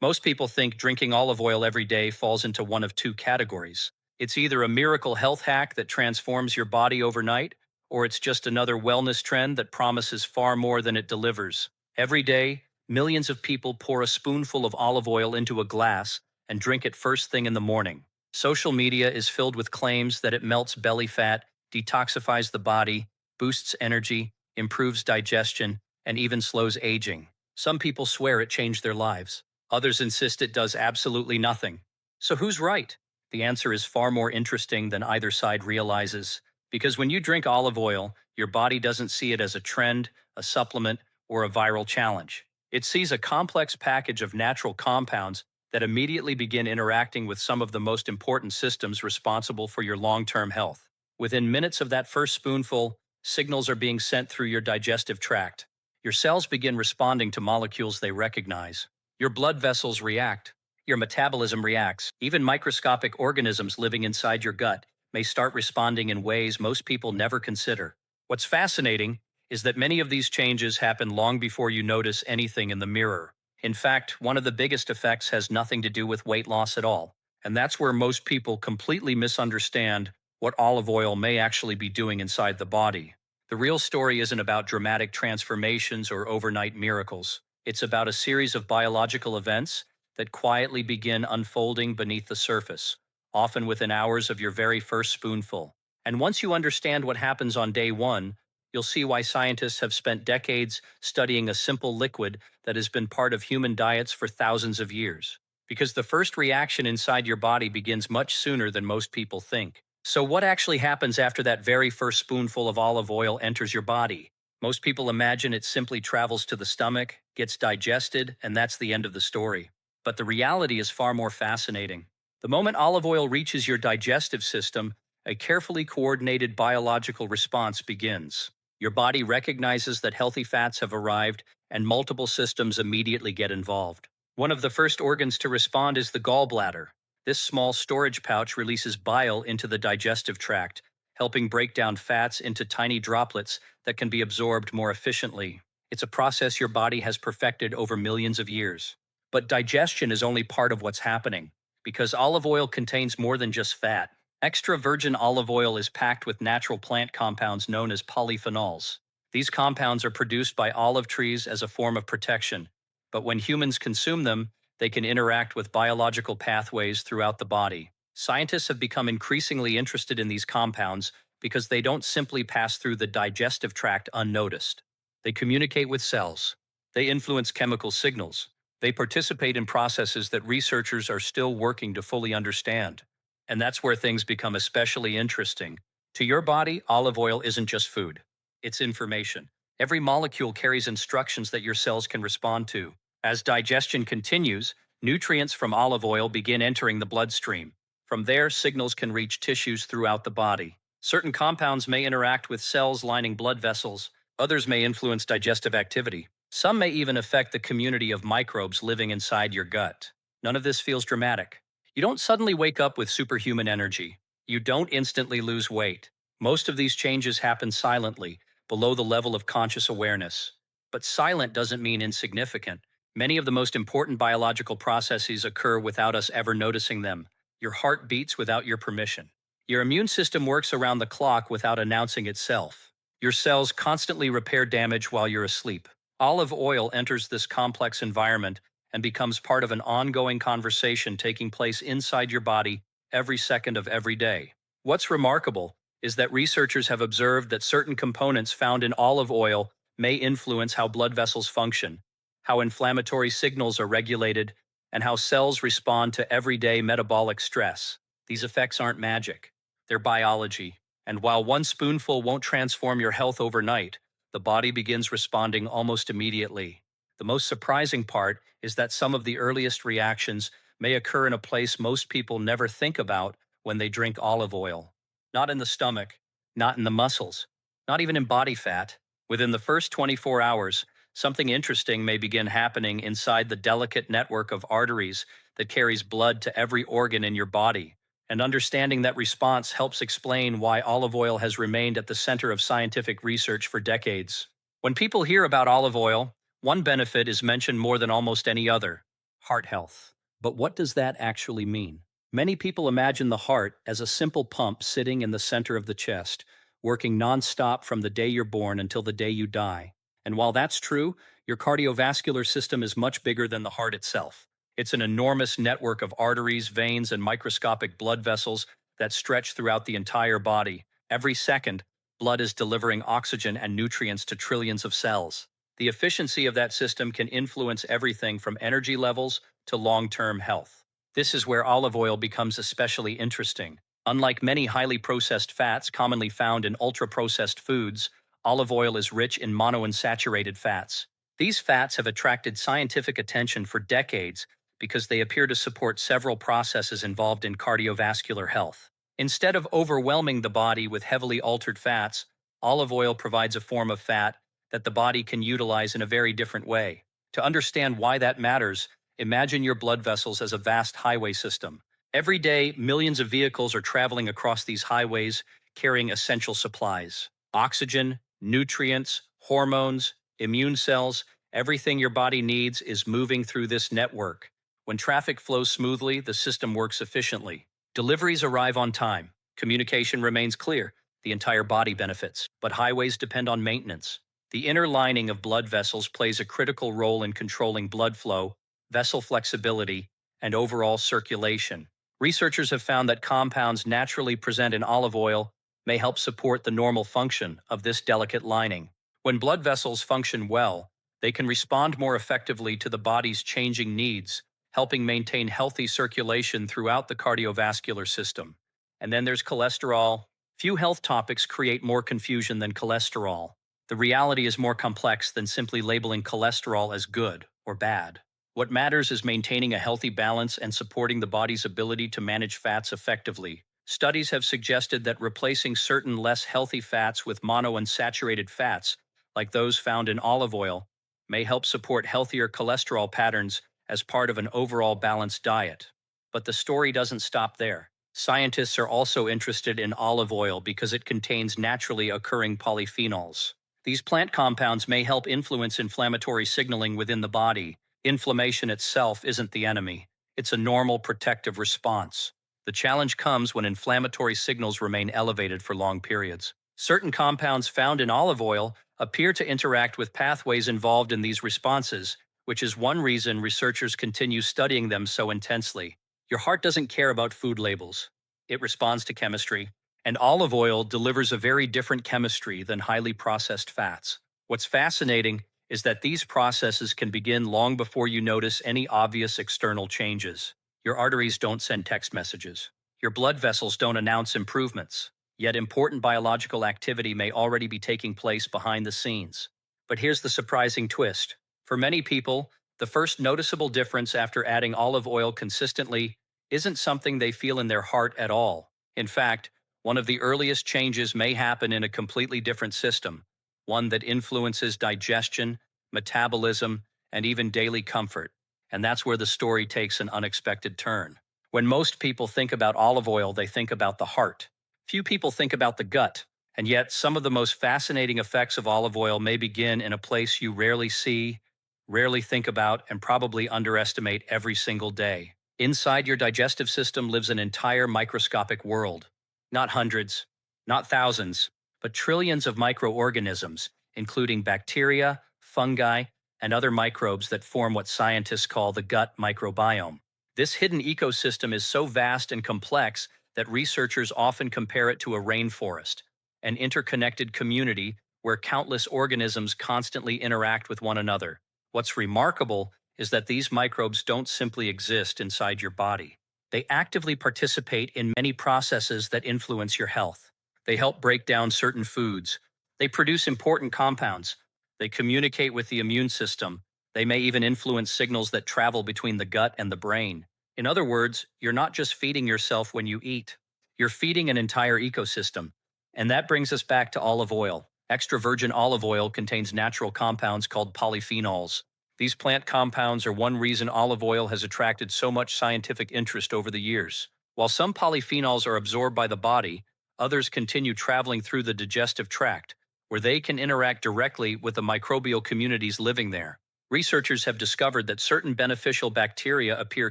Most people think drinking olive oil every day falls into one of two categories. It's either a miracle health hack that transforms your body overnight, or it's just another wellness trend that promises far more than it delivers. Every day, millions of people pour a spoonful of olive oil into a glass and drink it first thing in the morning. Social media is filled with claims that it melts belly fat, detoxifies the body, boosts energy, improves digestion, and even slows aging. Some people swear it changed their lives. Others insist it does absolutely nothing. So who's right? The answer is far more interesting than either side realizes. Because when you drink olive oil, your body doesn't see it as a trend, a supplement, or a viral challenge. It sees a complex package of natural compounds that immediately begin interacting with some of the most important systems responsible for your long-term health. Within minutes of that first spoonful, signals are being sent through your digestive tract. Your cells begin responding to molecules they recognize. Your blood vessels react. Your metabolism reacts. Even microscopic organisms living inside your gut may start responding in ways most people never consider. What's fascinating is that many of these changes happen long before you notice anything in the mirror. In fact, one of the biggest effects has nothing to do with weight loss at all. And that's where most people completely misunderstand what olive oil may actually be doing inside the body. The real story isn't about dramatic transformations or overnight miracles. It's about a series of biological events that quietly begin unfolding beneath the surface, often within hours of your very first spoonful. And once you understand what happens on day one, you'll see why scientists have spent decades studying a simple liquid that has been part of human diets for thousands of years. Because the first reaction inside your body begins much sooner than most people think. So what actually happens after that very first spoonful of olive oil enters your body? Most people imagine it simply travels to the stomach, gets digested, and that's the end of the story. But the reality is far more fascinating. The moment olive oil reaches your digestive system, a carefully coordinated biological response begins. Your body recognizes that healthy fats have arrived, and multiple systems immediately get involved. One of the first organs to respond is the gallbladder. This small storage pouch releases bile into the digestive tract, helping break down fats into tiny droplets that can be absorbed more efficiently. It's a process your body has perfected over millions of years. But digestion is only part of what's happening, because olive oil contains more than just fat. Extra virgin olive oil is packed with natural plant compounds known as polyphenols. These compounds are produced by olive trees as a form of protection, but when humans consume them, they can interact with biological pathways throughout the body. Scientists have become increasingly interested in these compounds because they don't simply pass through the digestive tract unnoticed. They communicate with cells. They influence chemical signals. They participate in processes that researchers are still working to fully understand. And that's where things become especially interesting. To your body, olive oil isn't just food. It's information. Every molecule carries instructions that your cells can respond to. As digestion continues, nutrients from olive oil begin entering the bloodstream. From there, signals can reach tissues throughout the body. Certain compounds may interact with cells lining blood vessels. Others may influence digestive activity. Some may even affect the community of microbes living inside your gut. None of this feels dramatic. You don't suddenly wake up with superhuman energy. You don't instantly lose weight. Most of these changes happen silently, below the level of conscious awareness. But silent doesn't mean insignificant. Many of the most important biological processes occur without us ever noticing them. Your heart beats without your permission. Your immune system works around the clock without announcing itself. Your cells constantly repair damage while you're asleep. Olive oil enters this complex environment and becomes part of an ongoing conversation taking place inside your body every second of every day. What's remarkable is that researchers have observed that certain components found in olive oil may influence how blood vessels function, how inflammatory signals are regulated, and how cells respond to everyday metabolic stress. These effects aren't magic, they're biology. And while one spoonful won't transform your health overnight, the body begins responding almost immediately. The most surprising part is that some of the earliest reactions may occur in a place most people never think about when they drink olive oil. Not in the stomach, not in the muscles, not even in body fat. Within the first 24 hours, something interesting may begin happening inside the delicate network of arteries that carries blood to every organ in your body. And understanding that response helps explain why olive oil has remained at the center of scientific research for decades. When people hear about olive oil, one benefit is mentioned more than almost any other: Heart health. But what does that actually mean? Many people imagine the heart as a simple pump sitting in the center of the chest, working nonstop from the day you're born until the day you die. And while that's true, your cardiovascular system is much bigger than the heart itself. It's an enormous network of arteries, veins, and microscopic blood vessels that stretch throughout the entire body. Every second, blood is delivering oxygen and nutrients to trillions of cells. The efficiency of that system can influence everything from energy levels to long-term health. This is where olive oil becomes especially interesting. Unlike many highly processed fats commonly found in ultra-processed foods, olive oil is rich in monounsaturated fats. These fats have attracted scientific attention for decades because they appear to support several processes involved in cardiovascular health. Instead of overwhelming the body with heavily altered fats, olive oil provides a form of fat that the body can utilize in a very different way. To understand why that matters, imagine your blood vessels as a vast highway system. Every day, millions of vehicles are traveling across these highways, carrying essential supplies. Oxygen, nutrients, hormones, immune cells, everything your body needs is moving through this network. When traffic flows smoothly, the system works efficiently. Deliveries arrive on time. Communication remains clear. The entire body benefits. But highways depend on maintenance. The inner lining of blood vessels plays a critical role in controlling blood flow, vessel flexibility, and overall circulation. Researchers have found that compounds naturally present in olive oil may help support the normal function of this delicate lining. When blood vessels function well, they can respond more effectively to the body's changing needs, helping maintain healthy circulation throughout the cardiovascular system. And then there's cholesterol. Few health topics create more confusion than cholesterol. The reality is more complex than simply labeling cholesterol as good or bad. What matters is maintaining a healthy balance and supporting the body's ability to manage fats effectively. Studies have suggested that replacing certain less healthy fats with monounsaturated fats, like those found in olive oil, may help support healthier cholesterol patterns as part of an overall balanced diet. But the story doesn't stop there. Scientists are also interested in olive oil because it contains naturally occurring polyphenols. These plant compounds may help influence inflammatory signaling within the body. Inflammation itself isn't the enemy. It's a normal protective response. The challenge comes when inflammatory signals remain elevated for long periods. Certain compounds found in olive oil appear to interact with pathways involved in these responses, which is one reason researchers continue studying them so intensely. Your heart doesn't care about food labels. It responds to chemistry. And olive oil delivers a very different chemistry than highly processed fats. What's fascinating is that these processes can begin long before you notice any obvious external changes. Your arteries don't send text messages. Your blood vessels don't announce improvements. Yet important biological activity may already be taking place behind the scenes. But here's the surprising twist. For many people, the first noticeable difference after adding olive oil consistently isn't something they feel in their heart at all. In fact, one of the earliest changes may happen in a completely different system, one that influences digestion, metabolism, and even daily comfort. And that's where the story takes an unexpected turn. When most people think about olive oil, they think about the heart. Few people think about the gut. And yet, some of the most fascinating effects of olive oil may begin in a place you rarely see, rarely think about, and probably underestimate every single day. Inside your digestive system lives an entire microscopic world. Not hundreds, not thousands, but trillions of microorganisms, including bacteria, fungi, and other microbes that form what scientists call the gut microbiome. This hidden ecosystem is so vast and complex that researchers often compare it to a rainforest, an interconnected community where countless organisms constantly interact with one another. What's remarkable is that these microbes don't simply exist inside your body. They actively participate in many processes that influence your health. They help break down certain foods. They produce important compounds. They communicate with the immune system. They may even influence signals that travel between the gut and the brain. In other words, you're not just feeding yourself when you eat. You're feeding an entire ecosystem. And that brings us back to olive oil. Extra virgin olive oil contains natural compounds called polyphenols. These plant compounds are one reason olive oil has attracted so much scientific interest over the years. While some polyphenols are absorbed by the body, others continue traveling through the digestive tract, where they can interact directly with the microbial communities living there. Researchers have discovered that certain beneficial bacteria appear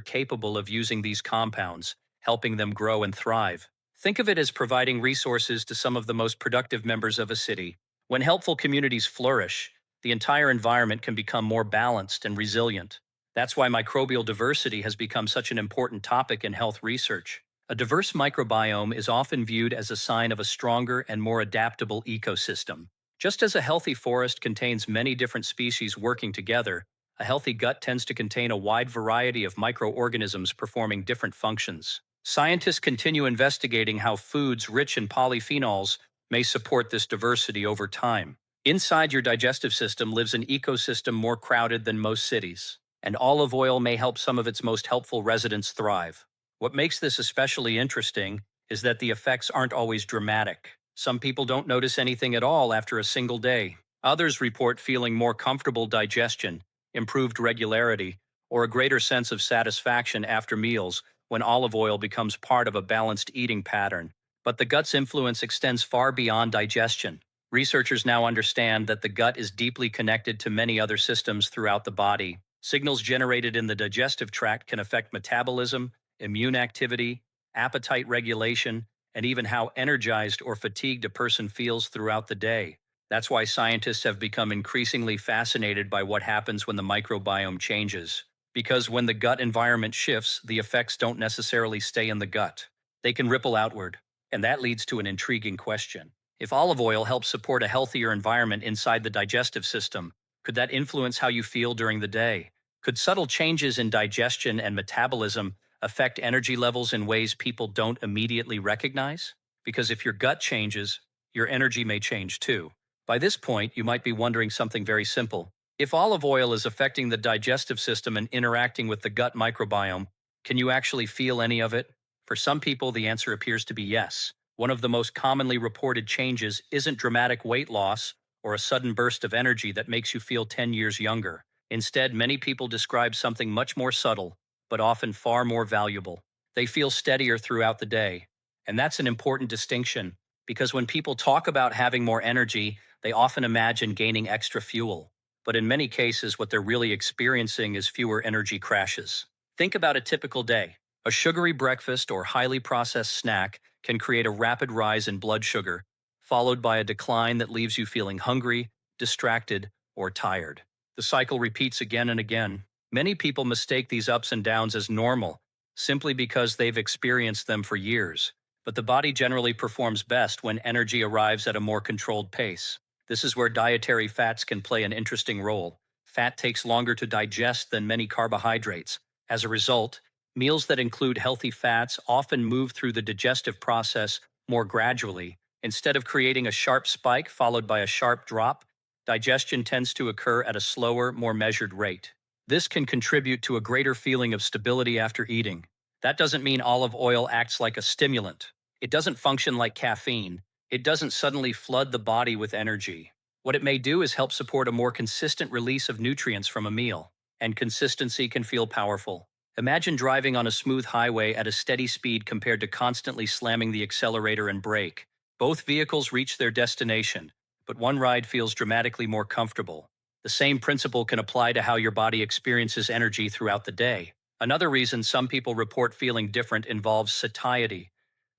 capable of using these compounds, helping them grow and thrive. Think of it as providing resources to some of the most productive members of a city. When helpful communities flourish, the entire environment can become more balanced and resilient. That's why microbial diversity has become such an important topic in health research. A diverse microbiome is often viewed as a sign of a stronger and more adaptable ecosystem. Just as a healthy forest contains many different species working together, a healthy gut tends to contain a wide variety of microorganisms performing different functions. Scientists continue investigating how foods rich in polyphenols may support this diversity over time. Inside your digestive system lives an ecosystem more crowded than most cities, and olive oil may help some of its most helpful residents thrive. What makes this especially interesting is that the effects aren't always dramatic. Some people don't notice anything at all after a single day. Others report feeling more comfortable digestion, improved regularity, or a greater sense of satisfaction after meals when olive oil becomes part of a balanced eating pattern. But the gut's influence extends far beyond digestion. Researchers now understand that the gut is deeply connected to many other systems throughout the body. Signals generated in the digestive tract can affect metabolism, immune activity, appetite regulation, and even how energized or fatigued a person feels throughout the day. That's why scientists have become increasingly fascinated by what happens when the microbiome changes. Because when the gut environment shifts, the effects don't necessarily stay in the gut. They can ripple outward. And that leads to an intriguing question. If olive oil helps support a healthier environment inside the digestive system, could that influence how you feel during the day? Could subtle changes in digestion and metabolism affect energy levels in ways people don't immediately recognize? Because if your gut changes, your energy may change too. By this point, you might be wondering something very simple. If olive oil is affecting the digestive system and interacting with the gut microbiome, can you actually feel any of it? For some people, the answer appears to be yes. One of the most commonly reported changes isn't dramatic weight loss or a sudden burst of energy that makes you feel 10 years younger. Instead, many people describe something much more subtle, but often far more valuable. They feel steadier throughout the day. And that's an important distinction, because when people talk about having more energy, they often imagine gaining extra fuel. But in many cases, what they're really experiencing is fewer energy crashes. Think about a typical day. A sugary breakfast or highly processed snack can create a rapid rise in blood sugar, followed by a decline that leaves you feeling hungry, distracted, or tired. The cycle repeats again and again. Many people mistake these ups and downs as normal, simply because they've experienced them for years. But the body generally performs best when energy arrives at a more controlled pace. This is where dietary fats can play an interesting role. Fat takes longer to digest than many carbohydrates. As a result, meals that include healthy fats often move through the digestive process more gradually. Instead of creating a sharp spike followed by a sharp drop, digestion tends to occur at a slower, more measured rate. This can contribute to a greater feeling of stability after eating. That doesn't mean olive oil acts like a stimulant. It doesn't function like caffeine. It doesn't suddenly flood the body with energy. What it may do is help support a more consistent release of nutrients from a meal. And consistency can feel powerful. Imagine driving on a smooth highway at a steady speed compared to constantly slamming the accelerator and brake. Both vehicles reach their destination, but one ride feels dramatically more comfortable. The same principle can apply to how your body experiences energy throughout the day. Another reason some people report feeling different involves satiety,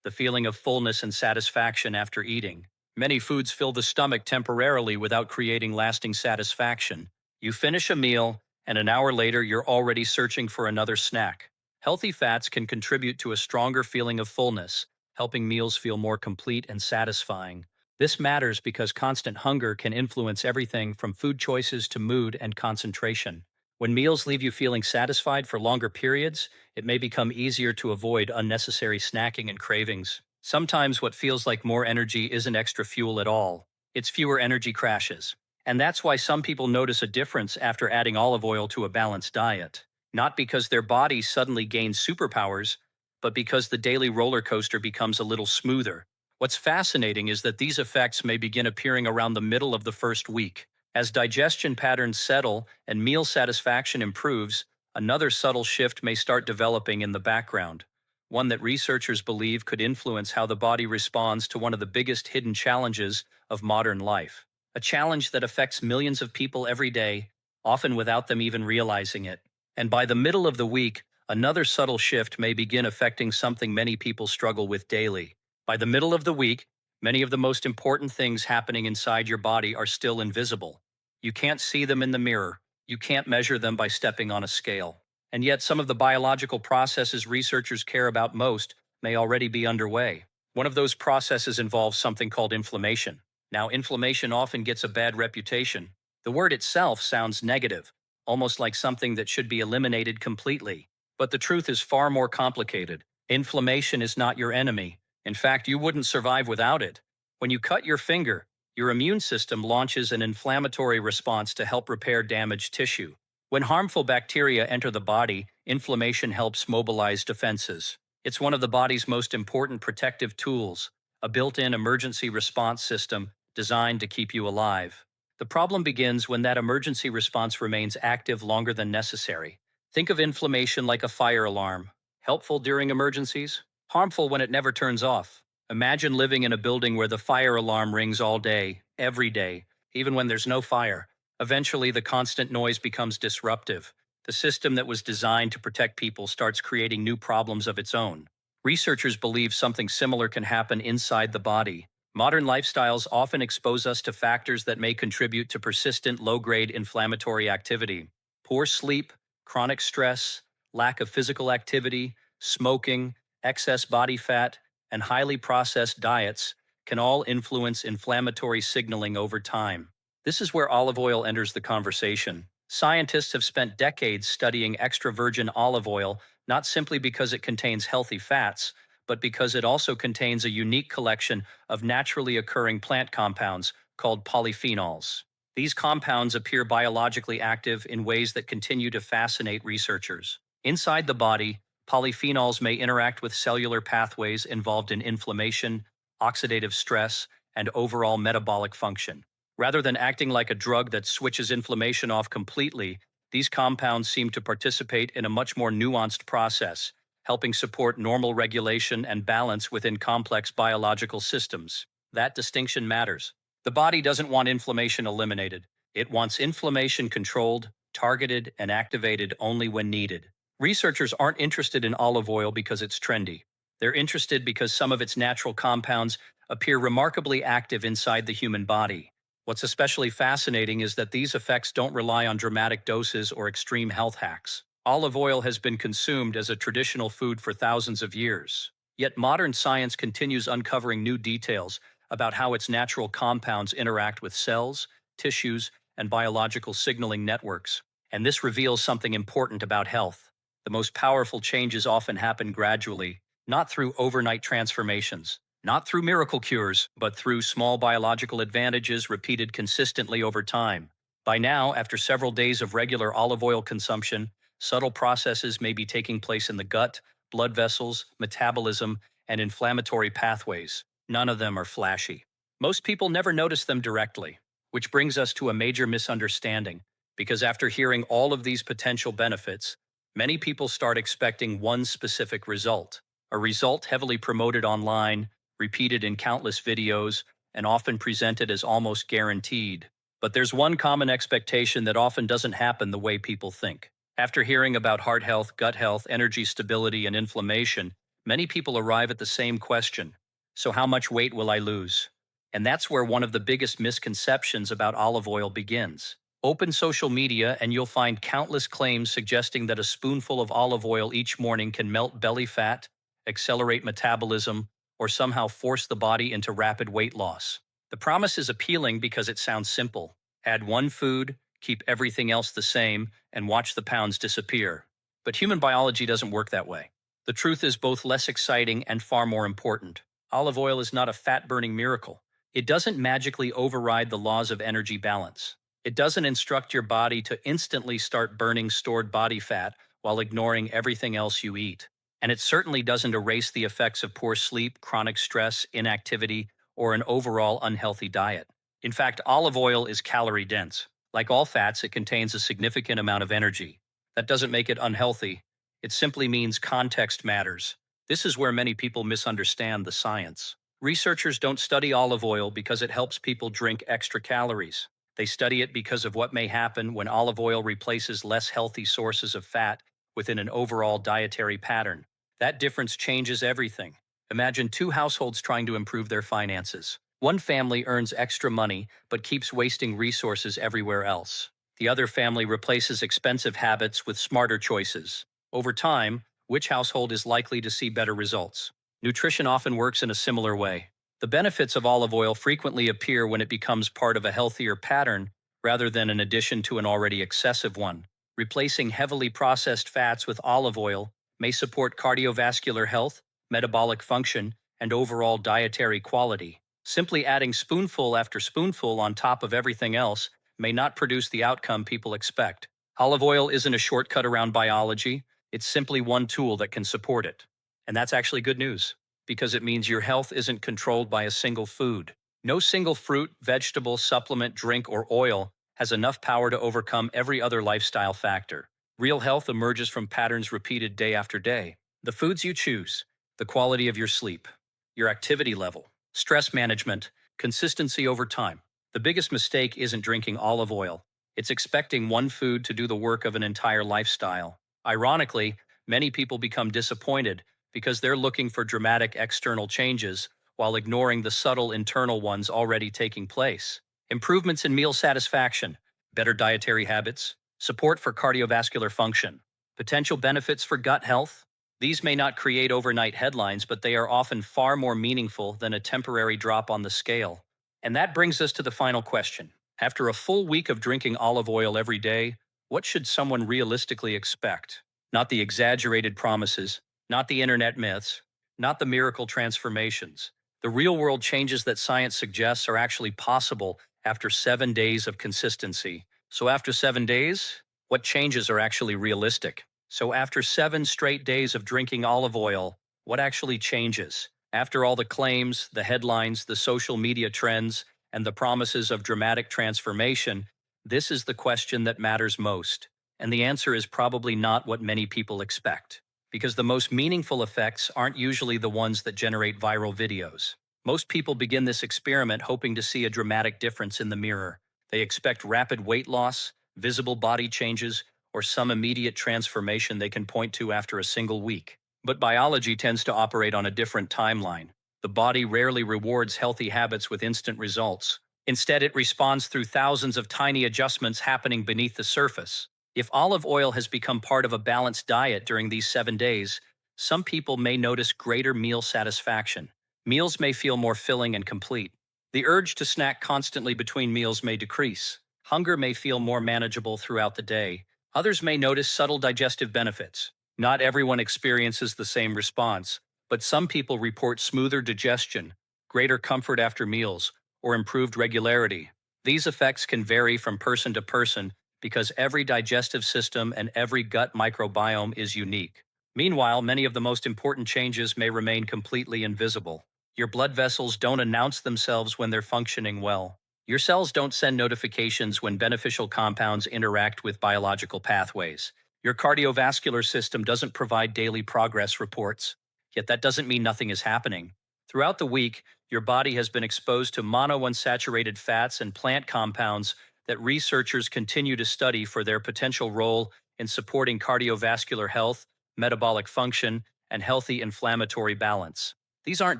the feeling of fullness and satisfaction after eating. Many foods fill the stomach temporarily without creating lasting satisfaction. You finish a meal, and an hour later you're already searching for another snack. Healthy fats can contribute to a stronger feeling of fullness, helping meals feel more complete and satisfying. This matters because constant hunger can influence everything from food choices to mood and concentration. When meals leave you feeling satisfied for longer periods, it may become easier to avoid unnecessary snacking and cravings. Sometimes what feels like more energy isn't extra fuel at all. It's fewer energy crashes. And that's why some people notice a difference after adding olive oil to a balanced diet. Not because their body suddenly gains superpowers, but because the daily roller coaster becomes a little smoother. What's fascinating is that these effects may begin appearing around the middle of the first week. As digestion patterns settle and meal satisfaction improves, another subtle shift may start developing in the background, one that researchers believe could influence how the body responds to one of the biggest hidden challenges of modern life. A challenge that affects millions of people every day: often without them even realizing it. And by the middle of the week, another subtle shift may begin affecting something many people struggle with daily. By the middle of the week, many of the most important things happening inside your body are still invisible. You can't see them in the mirror. You can't measure them by stepping on a scale. And yet, some of the biological processes researchers care about most may already be underway. One of those processes involves something called inflammation. Now, inflammation often gets a bad reputation. The word itself sounds negative, almost like something that should be eliminated completely. But the truth is far more complicated. Inflammation is not your enemy. In fact, you wouldn't survive without it. When you cut your finger, your immune system launches an inflammatory response to help repair damaged tissue. When harmful bacteria enter the body, inflammation helps mobilize defenses. It's one of the body's most important protective tools, a built-in emergency response system designed to keep you alive. The problem begins when that emergency response remains active longer than necessary. Think of inflammation like a fire alarm. Helpful during emergencies, harmful when it never turns off. Imagine living in a building where the fire alarm rings all day, every day, even when there's no fire. Eventually, the constant noise becomes disruptive. The system that was designed to protect people starts creating new problems of its own. Researchers believe something similar can happen inside the body. Modern lifestyles often expose us to factors that may contribute to persistent low-grade inflammatory activity. Poor sleep, chronic stress, lack of physical activity, smoking, excess body fat, and highly processed diets can all influence inflammatory signaling over time. This is where olive oil enters the conversation. Scientists have spent decades studying extra virgin olive oil, not simply because it contains healthy fats, but because it also contains a unique collection of naturally occurring plant compounds called polyphenols. These compounds appear biologically active in ways that continue to fascinate researchers. Inside the body, polyphenols may interact with cellular pathways involved in inflammation, oxidative stress, and overall metabolic function. Rather than acting like a drug that switches inflammation off completely, these compounds seem to participate in a much more nuanced process, helping support normal regulation and balance within complex biological systems. That distinction matters. The body doesn't want inflammation eliminated. It wants inflammation controlled, targeted, and activated only when needed. Researchers aren't interested in olive oil because it's trendy. They're interested because some of its natural compounds appear remarkably active inside the human body. What's especially fascinating is that these effects don't rely on dramatic doses or extreme health hacks. Olive oil has been consumed as a traditional food for thousands of years. Yet modern science continues uncovering new details about how its natural compounds interact with cells, tissues, and biological signaling networks. And this reveals something important about health. The most powerful changes often happen gradually, not through overnight transformations. Not through miracle cures, but through small biological advantages repeated consistently over time. By now, after several days of regular olive oil consumption, subtle processes may be taking place in the gut, blood vessels, metabolism, and inflammatory pathways. None of them are flashy. Most people never notice them directly, which brings us to a major misunderstanding, because after hearing all of these potential benefits, many people start expecting one specific result, a result heavily promoted online, repeated in countless videos, and often presented as almost guaranteed. But there's one common expectation that often doesn't happen the way people think. After hearing about heart health, gut health, energy stability, and inflammation, many people arrive at the same question. So how much weight will I lose? And that's where one of the biggest misconceptions about olive oil begins. Open social media and you'll find countless claims suggesting that a spoonful of olive oil each morning can melt belly fat, accelerate metabolism, or somehow force the body into rapid weight loss. The promise is appealing because it sounds simple. Add one food, keep everything else the same, and watch the pounds disappear. But human biology doesn't work that way. The truth is both less exciting and far more important. Olive oil is not a fat-burning miracle. It doesn't magically override the laws of energy balance. It doesn't instruct your body to instantly start burning stored body fat while ignoring everything else you eat. And it certainly doesn't erase the effects of poor sleep, chronic stress, inactivity, or an overall unhealthy diet. In fact, olive oil is calorie dense. Like all fats, it contains a significant amount of energy. That doesn't make it unhealthy. It simply means context matters. This is where many people misunderstand the science. Researchers don't study olive oil because it helps people drink extra calories. They study it because of what may happen when olive oil replaces less healthy sources of fat within an overall dietary pattern. That difference changes everything. Imagine two households trying to improve their finances. One family earns extra money but keeps wasting resources everywhere else. The other family replaces expensive habits with smarter choices. Over time, which household is likely to see better results? Nutrition often works in a similar way. The benefits of olive oil frequently appear when it becomes part of a healthier pattern rather than an addition to an already excessive one. Replacing heavily processed fats with olive oil may support cardiovascular health, metabolic function, and overall dietary quality. Simply adding spoonful after spoonful on top of everything else may not produce the outcome people expect. Olive oil isn't a shortcut around biology, it's simply one tool that can support it. And that's actually good news, because it means your health isn't controlled by a single food. No single fruit, vegetable, supplement, drink, or oil has enough power to overcome every other lifestyle factor. Real health emerges from patterns repeated day after day. The foods you choose, the quality of your sleep, your activity level, stress management, consistency over time. The biggest mistake isn't drinking olive oil. It's expecting one food to do the work of an entire lifestyle. Ironically, many people become disappointed because they're looking for dramatic external changes while ignoring the subtle internal ones already taking place. Improvements in meal satisfaction, better dietary habits, support for cardiovascular function, potential benefits for gut health. These may not create overnight headlines, but they are often far more meaningful than a temporary drop on the scale. And that brings us to the final question. After a full week of drinking olive oil every day, what should someone realistically expect? Not the exaggerated promises, not the internet myths, not the miracle transformations. The real-world changes that science suggests are actually possible after 7 days of consistency. So after 7 days, what changes are actually realistic? So after 7 straight days of drinking olive oil, what actually changes? After all the claims, the headlines, the social media trends, and the promises of dramatic transformation, this is the question that matters most. And the answer is probably not what many people expect. Because the most meaningful effects aren't usually the ones that generate viral videos. Most people begin this experiment hoping to see a dramatic difference in the mirror. They expect rapid weight loss, visible body changes, or some immediate transformation they can point to after a single week. But biology tends to operate on a different timeline. The body rarely rewards healthy habits with instant results. Instead, it responds through thousands of tiny adjustments happening beneath the surface. If olive oil has become part of a balanced diet during these 7 days, some people may notice greater meal satisfaction. Meals may feel more filling and complete. The urge to snack constantly between meals may decrease. Hunger may feel more manageable throughout the day. Others may notice subtle digestive benefits. Not everyone experiences the same response, but some people report smoother digestion, greater comfort after meals, or improved regularity. These effects can vary from person to person because every digestive system and every gut microbiome is unique. Meanwhile, many of the most important changes may remain completely invisible. Your blood vessels don't announce themselves when they're functioning well. Your cells don't send notifications when beneficial compounds interact with biological pathways. Your cardiovascular system doesn't provide daily progress reports. Yet that doesn't mean nothing is happening. Throughout the week, your body has been exposed to monounsaturated fats and plant compounds that researchers continue to study for their potential role in supporting cardiovascular health, metabolic function, and healthy inflammatory balance. These aren't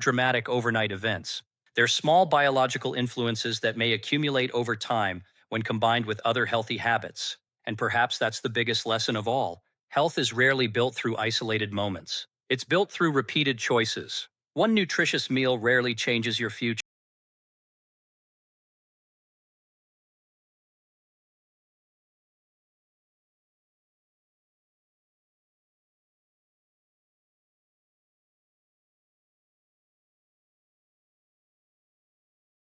dramatic overnight events. They're small biological influences that may accumulate over time when combined with other healthy habits. And perhaps that's the biggest lesson of all. Health is rarely built through isolated moments. It's built through repeated choices. One nutritious meal rarely changes your future.